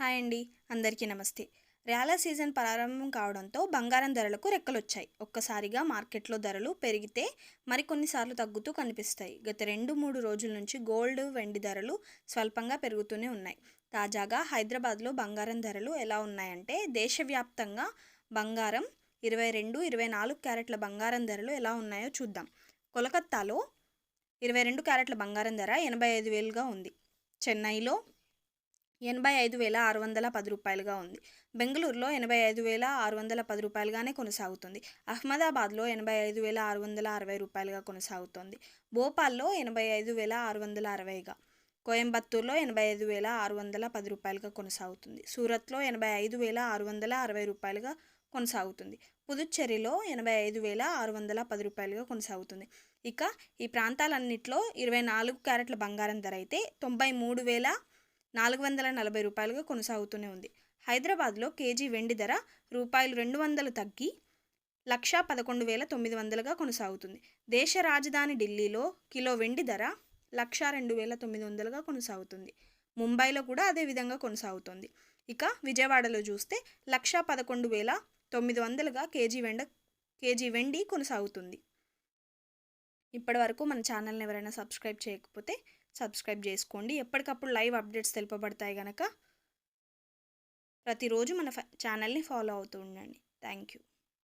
Hi అండి. అందరికీ నమస్తే. ర్యాల సీజన్ ప్రారంభం కావడంతో బంగారం ధరలకు రెక్కలొచ్చాయి. ఒక్కసారిగా మార్కెట్లో ధరలు పెరిగితే మరికొన్నిసార్లు తగ్గుతూ కనిపిస్తాయి. గత 2-3 రోజుల నుంచి గోల్డ్, వెండి ధరలు స్వల్పంగా పెరుగుతూనే ఉన్నాయి. తాజాగా హైదరాబాద్లో బంగారం ధరలు ఎలా ఉన్నాయంటే దేశవ్యాప్తంగా బంగారం 22, 24 క్యారెట్ల బంగారం ధరలు ఎలా ఉన్నాయో చూద్దాం. కోలకత్తాలో 22 క్యారెట్ల బంగారం ధర 85,000గా ఉంది. చెన్నైలో 85,610 రూపాయలుగా ఉంది. బెంగళూరులో 85,610 రూపాయలుగానే కొనసాగుతుంది. అహ్మదాబాద్లో 85,660 రూపాయలుగా కొనసాగుతోంది. భోపాల్లో 85,660గా, కోయంబత్తూరులో 85,610 రూపాయలుగా కొనసాగుతుంది. సూరత్లో 85,660 రూపాయలుగా కొనసాగుతుంది. పుదుచ్చేరిలో 85,610 రూపాయలుగా కొనసాగుతుంది. ఇక ఈ ప్రాంతాలన్నింటిలో 24 క్యారెట్ల బంగారం ధర అయితే 93,440 రూపాయలుగా కొనసాగుతూనే ఉంది. హైదరాబాద్లో కేజీ వెండి ధర రూపాయలు 200 తగ్గి 1,11,900గా కొనసాగుతుంది. దేశ రాజధాని ఢిల్లీలో కిలో వెండి ధర 1,02,900గా కొనసాగుతుంది. ముంబైలో కూడా అదే విధంగా కొనసాగుతుంది. ఇక విజయవాడలో చూస్తే 1,11,900గా కేజీ వెండి కొనసాగుతుంది. ఇప్పటివరకు మన ఛానల్ని ఎవరైనా సబ్స్క్రైబ్ చేయకపోతే సబ్స్క్రైబ్ చేసుకోండి. ఎప్పటికప్పుడు లైవ్ అప్డేట్స్ తెలుపబడతాయి కనుక ప్రతిరోజు మన ఛానల్ని ఫాలో అవుతూ ఉండండి. Thank you.